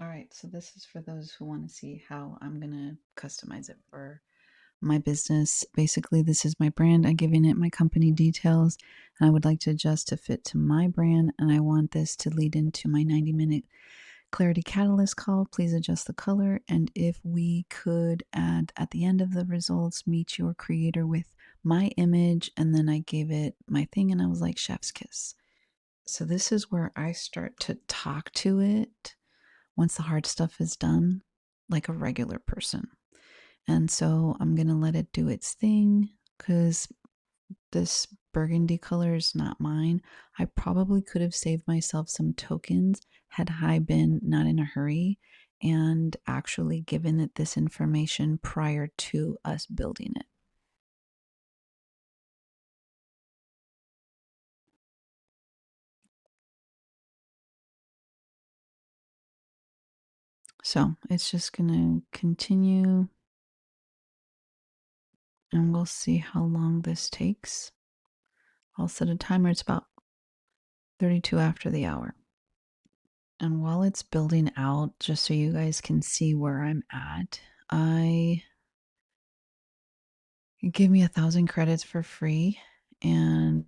All right, so this is for those who want to see how I'm going to customize it for my business. Basically, this is my brand. I'm giving it my company details, and I would like to adjust to fit to my brand. And I want this to lead into my 90-minute Clarity Catalyst call. Please adjust the color. And if we could add at the end of the results, meet your creator with my image. And then I gave it my thing, and I was like, chef's kiss. So this is where I start to talk to it once the hard stuff is done, like a regular person. And so I'm going to let it do its thing because this burgundy color is not mine. I probably could have saved myself some tokens had I been not in a hurry and actually given it this information prior to us building it. So it's just going to continue and we'll see how long this takes. I'll set a timer. It's about 32 after the hour. And while it's building out, just so you guys can see where I'm at, I give me 1,000 credits for free. And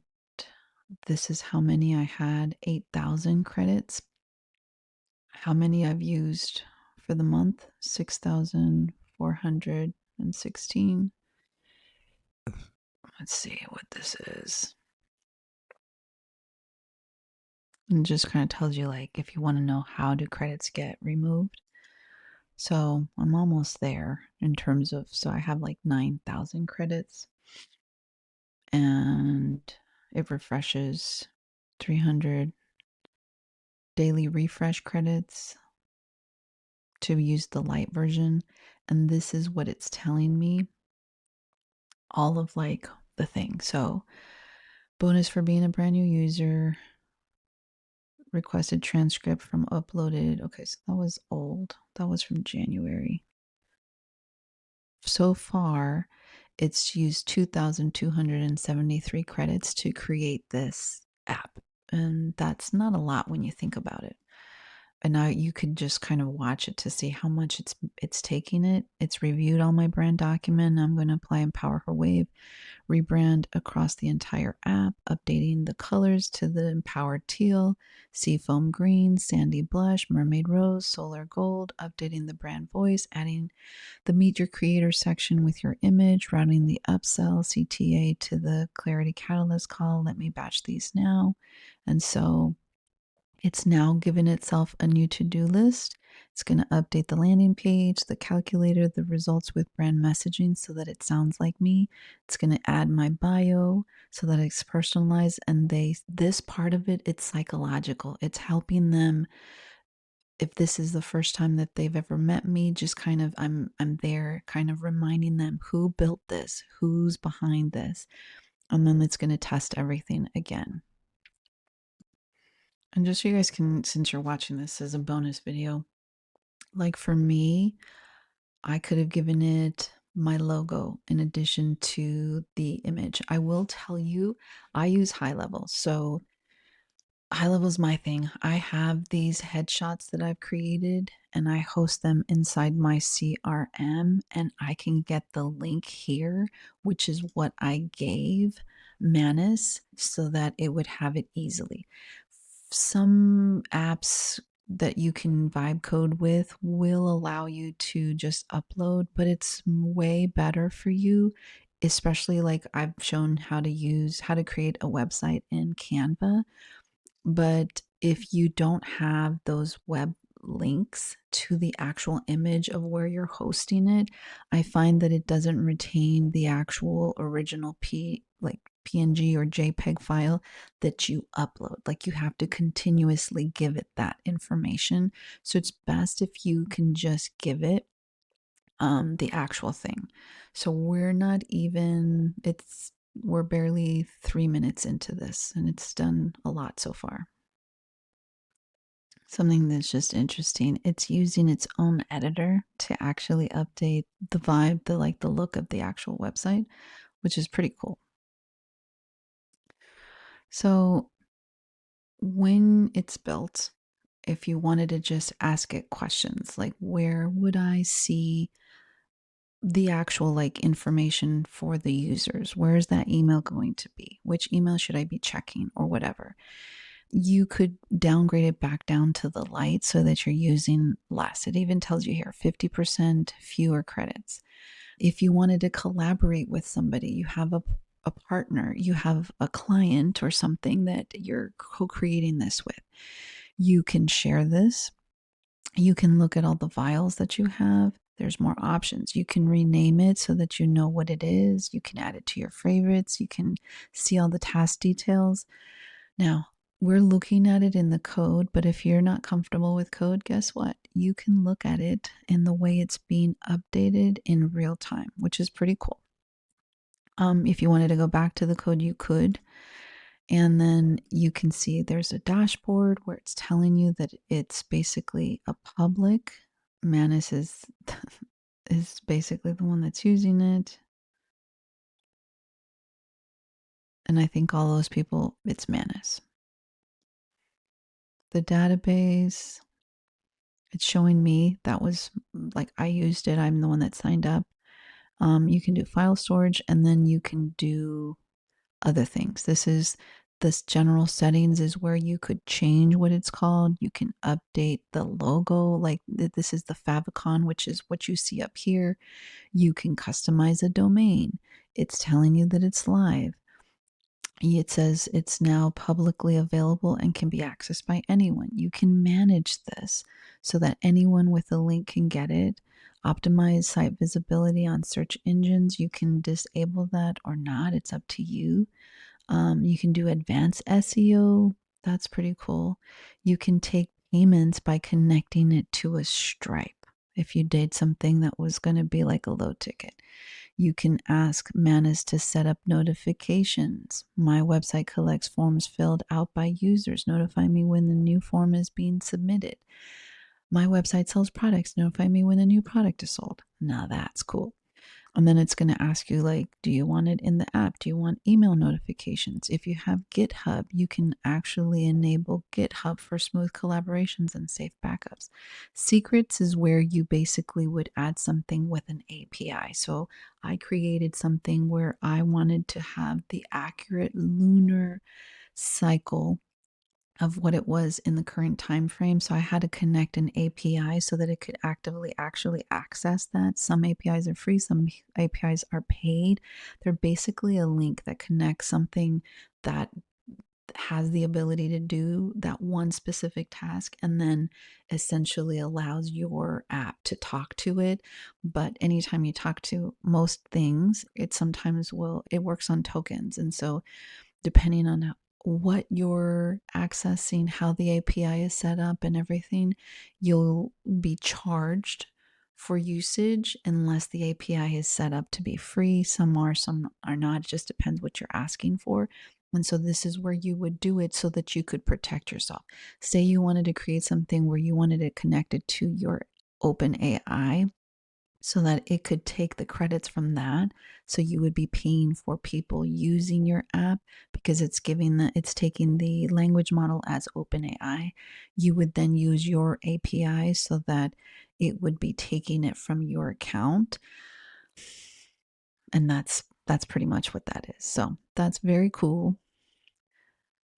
this is how many I had, 8,000 credits. How many I've used for the month, 6,416. Let's see what this is. And just kind of tells you, like, if you want to know how do credits get removed. So I'm almost there in terms of, so I have like 9,000 credits and it refreshes 300 daily refresh credits to use the light version. And this is what it's telling me, all of like the thing. So bonus for being a brand new user, requested transcript from uploaded. Okay, so that was old. That was from January. So far, it's used 2,273 credits to create this app. And that's not a lot when you think about it. And now you could just kind of watch it to see how much it's taking it. It's reviewed all my brand document. I'm going to apply EmpowerHER Wave, rebrand across the entire app, updating the colors to the empowered teal, seafoam green, sandy blush, mermaid rose, solar gold, updating the brand voice, adding the Meet Your Creator section with your image, routing the upsell CTA to the Clarity Catalyst call. Let me batch these now. And so it's now given itself a new to-do list. It's going to update the landing page, the calculator, the results with brand messaging so that it sounds like me. It's going to add my bio so that it's personalized. And this part of it, it's psychological. It's helping them, if this is the first time that they've ever met me, just kind of I'm there kind of reminding them who built this, who's behind this. And then it's going to test everything again. And just so you guys can, since you're watching this as a bonus video, like for me, I could have given it my logo in addition to the image. I will tell you, I use HighLevel. So HighLevel is my thing. I have these headshots that I've created and I host them inside my CRM and I can get the link here, which is what I gave Manus so that it would have it easily. Some apps that you can VibeCode with will allow you to just upload, but it's way better for you, especially like I've shown how to create a website in Canva. But if you don't have those web links to the actual image of where you're hosting it, I find that it doesn't retain the actual original PNG or JPEG file that you upload. Like you have to continuously give it that information. So it's best if you can just give it the actual thing. So we're barely 3 minutes into this and it's done a lot so far. Something that's just interesting, it's using its own editor to actually update the vibe, the look of the actual website, which is pretty cool. So when it's built, if you wanted to just ask it questions like, where would I see the actual like information for the users? Where is that email going to be? Which email should I be checking or whatever? You could downgrade it back down to the light so that you're using less. It even tells you here 50% fewer credits. If you wanted to collaborate with somebody, you have a partner, you have a client or something that you're co creating this with, you can share this. You can look at all the files that you have. There's more options. You can rename it so that you know what it is. You can add it to your favorites. You can see all the task details. Now, we're looking at it in the code, but if you're not comfortable with code, guess what? You can look at it in the way it's being updated in real time, which is pretty cool. If you wanted to go back to the code, you could. And then you can see there's a dashboard where it's telling you that it's basically a public. Manus is is basically the one that's using it. And I think all those people, it's Manus. The database, it's showing me that was like I used it. I'm the one that signed up. You can do file storage and then you can do other things. This general settings is where you could change what it's called. You can update the logo. Like this is the favicon, which is what you see up here. You can customize a domain. It's telling you that it's live. It says it's now publicly available and can be accessed by anyone. You can manage this so that anyone with a link can get it. Optimize site visibility on search engines. You can disable that or not. It's up to you. You can do advanced SEO. That's pretty cool. You can take payments by connecting it to a Stripe. If you did something that was going to be like a low ticket, you can ask Manus to set up notifications. My website collects forms filled out by users. Notify me when the new form is being submitted. My website sells products. Notify me when a new product is sold. Now that's cool. And then it's going to ask you, like, do you want it in the app? Do you want email notifications? If you have GitHub, you can actually enable GitHub for smooth collaborations and safe backups. Secrets is where you basically would add something with an API. So I created something where I wanted to have the accurate lunar cycle of what it was in the current time frame. So I had to connect an API so that it could actively actually access that. Some APIs are free, some APIs are paid. They're basically a link that connects something that has the ability to do that one specific task and then essentially allows your app to talk to it. But anytime you talk to most things, it sometimes it works on tokens. And so depending on what you're accessing, how the API is set up, and everything, you'll be charged for usage unless the API is set up to be free. Some are, some are not. It just depends what you're asking for. And so this is where you would do it so that you could protect yourself. Say you wanted to create something where you wanted it connected to your OpenAI so that it could take the credits from that. So you would be paying for people using your app because it's taking the language model as OpenAI. You would then use your API so that it would be taking it from your account. And that's pretty much what that is. So that's very cool.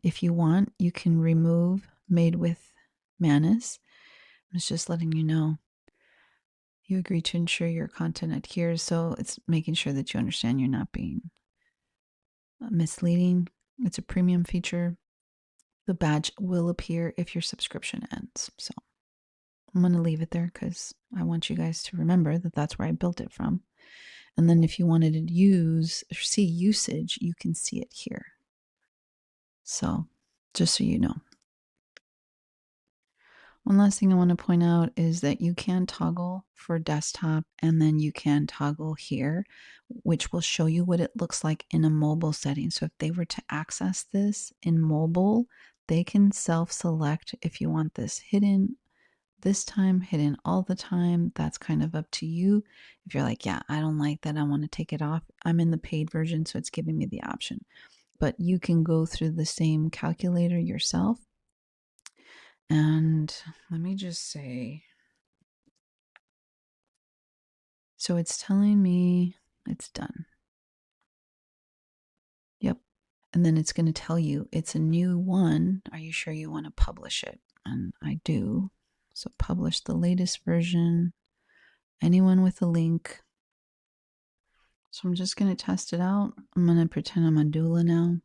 If you want, you can remove Made with Manus. It's just letting you know. You agree to ensure your content adheres. So it's making sure that you understand you're not being misleading. It's a premium feature. The badge will appear if your subscription ends. So I'm going to leave it there because I want you guys to remember that that's where I built it from. And then if you wanted to see usage, you can see it here. So just so you know. One last thing I want to point out is that you can toggle for desktop and then you can toggle here, which will show you what it looks like in a mobile setting. So if they were to access this in mobile, they can self-select if you want this hidden this time, hidden all the time. That's kind of up to you. If you're like, yeah, I don't like that, I want to take it off. I'm in the paid version, so it's giving me the option. But you can go through the same calculator yourself And let me just say, so it's telling me it's done. Yep. And then it's going to tell you it's a new one. Are you sure you want to publish it? And I do. So publish the latest version. Anyone with a link. So I'm just going to test it out. I'm going to pretend I'm a doula now.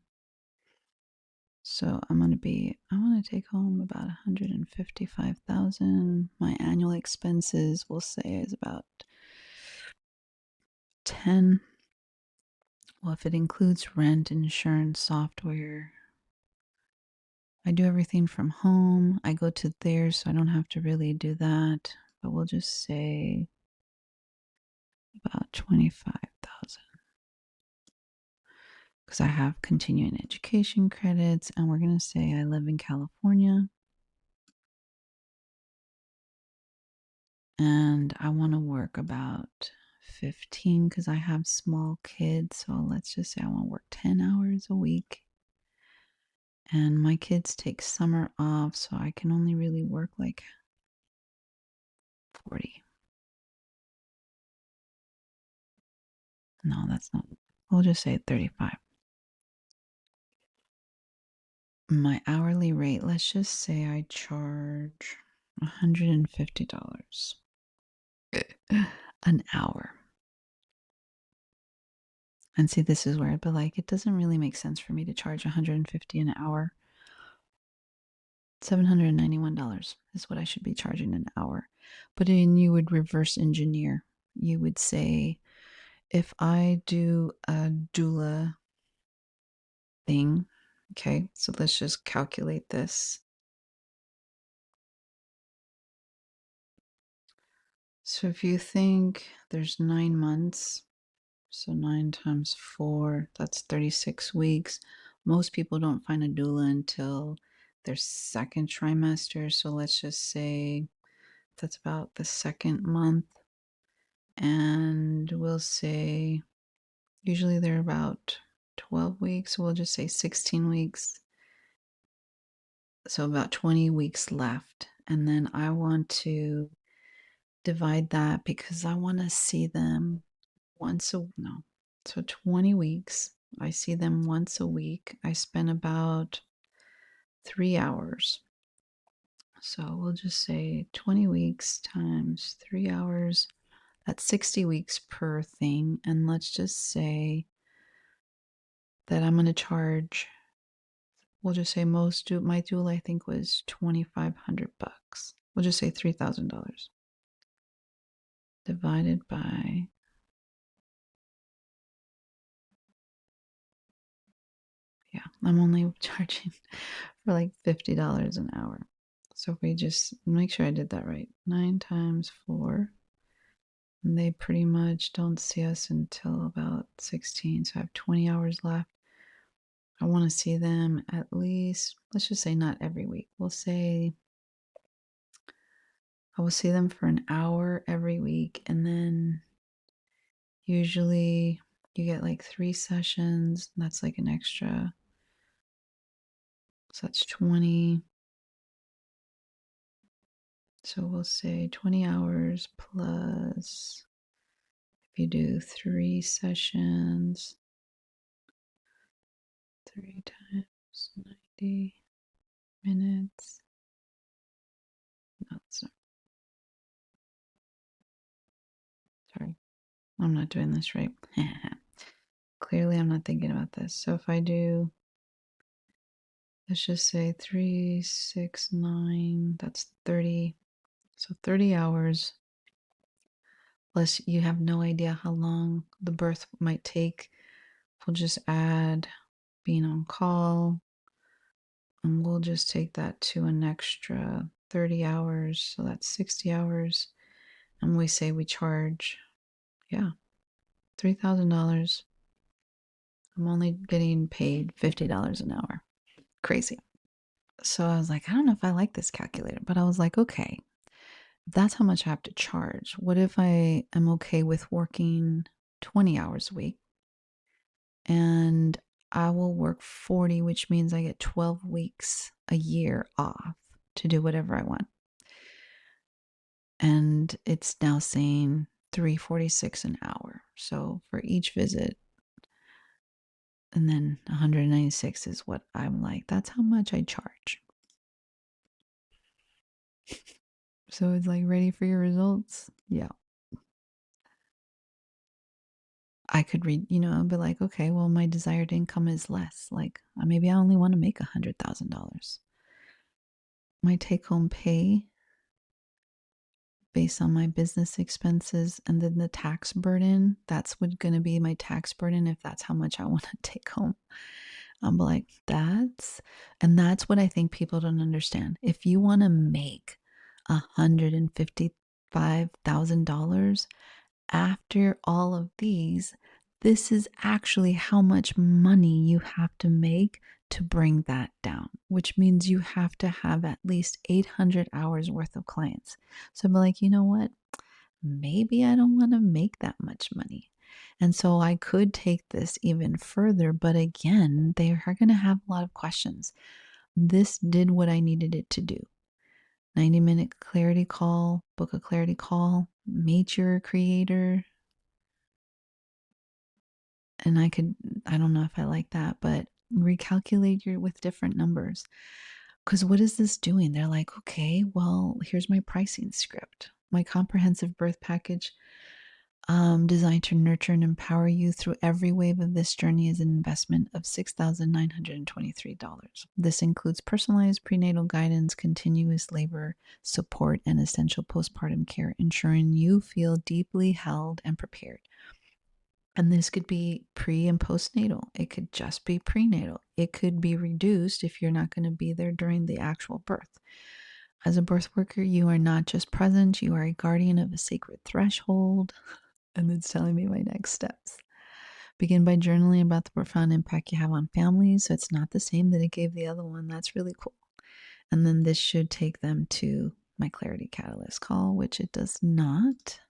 So I want to take home about 155,000. My annual expenses we'll say is about 10. Well, if it includes rent, insurance, software, I do everything from home. I go to theirs, so I don't have to really do that. But we'll just say about 25,000 because I have continuing education credits, and we're going to say I live in California. And I want to work about 15 because I have small kids. So let's just say I want to work 10 hours a week. And my kids take summer off, so I can only really work like 40. No, that's not. We'll just say 35. My hourly rate, let's just say I charge $150 an hour. And see, this is where I'd be like, it doesn't really make sense for me to charge $150 an hour. $791 is what I should be charging an hour. But then you would reverse engineer. You would say, if I do a doula thing, okay, so let's just calculate this. So if you think there's 9 months, so 9 times 4, that's 36 weeks. Most people don't find a doula until their second trimester. So let's just say that's about the second month. And we'll say usually they're about 12 weeks. So we'll just say 16 weeks. So about 20 weeks left. And then I want to divide that because I want to see them once a no. So 20 weeks. I see them once a week. I spend about 3 hours. So we'll just say 20 weeks times 3 hours. That's 60 weeks per thing. And let's just say that I'm going to charge, we'll just say my doula I think was $2,500. We'll just say $3,000 divided by, yeah, I'm only charging for like $50 an hour. So if we just make sure I did that right, 9 times 4, and they pretty much don't see us until about 16. So I have 20 hours left. I want to see them at least, let's just say not every week. We'll say I will see them for an hour every week. And then usually you get like 3 sessions. That's like an extra. So that's 20. So we'll say 20 hours plus, if you do 3 sessions, 3 times 90 minutes. No, it's not. Sorry. I'm not doing this right. Clearly, I'm not thinking about this. So if I do, let's just say 3, 6, 9, that's 30. So 30 hours. Plus, you have no idea how long the birth might take. We'll just add being on call, and we'll just take that to an extra 30 hours. So that's 60 hours. And we say we charge, yeah, $3,000. I'm only getting paid $50 an hour. Crazy. So I was like, I don't know if I like this calculator, but I was like, okay, that's how much I have to charge. What if I am okay with working 20 hours a week and I will work 40, which means I get 12 weeks a year off to do whatever I want. And it's now saying $3.46 an hour. So for each visit, and then 196 is what I'm like, that's how much I charge. So it's like, ready for your results? Yeah. I could read, be like, okay, well, my desired income is less. Like, maybe I only want to make $100,000. My take home pay based on my business expenses and then the tax burden, that's what's going to be my tax burden if that's how much I want to take home. I'm like, that's what I think people don't understand. If you want to make $155,000 after all of these, this is actually how much money you have to make to bring that down, which means you have to have at least 800 hours worth of clients. So I'm like, you know what? Maybe I don't want to make that much money. And so I could take this even further, but again, they are going to have a lot of questions. This did what I needed it to do. 90-minute clarity call, book a clarity call, meet your creator. And I don't know if I like that, but recalculate with different numbers. Because what is this doing? They're like, okay, well, here's my pricing script. My comprehensive birth package designed to nurture and empower you through every wave of this journey is an investment of $6,923. This includes personalized prenatal guidance, continuous labor support, and essential postpartum care, ensuring you feel deeply held and prepared. And this could be pre and postnatal. It could just be prenatal. It could be reduced if you're not going to be there during the actual birth. As a birth worker, you are not just present, you are a guardian of a sacred threshold. And it's telling me my next steps. Begin by journaling about the profound impact you have on families. So it's not the same that it gave the other one. That's really cool. And then this should take them to my Clarity Catalyst call, which it does not.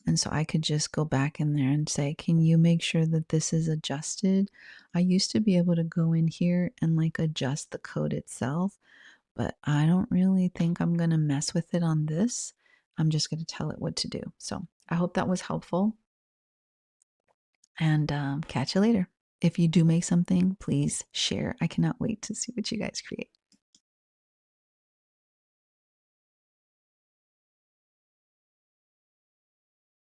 And so I could just go back in there and say, can you make sure that this is adjusted? I used to be able to go in here and like adjust the code itself, but I don't really think I'm going to mess with it on this. I'm just going to tell it what to do. So I hope that was helpful. And catch you later. If you do make something, please share. I cannot wait to see what you guys create.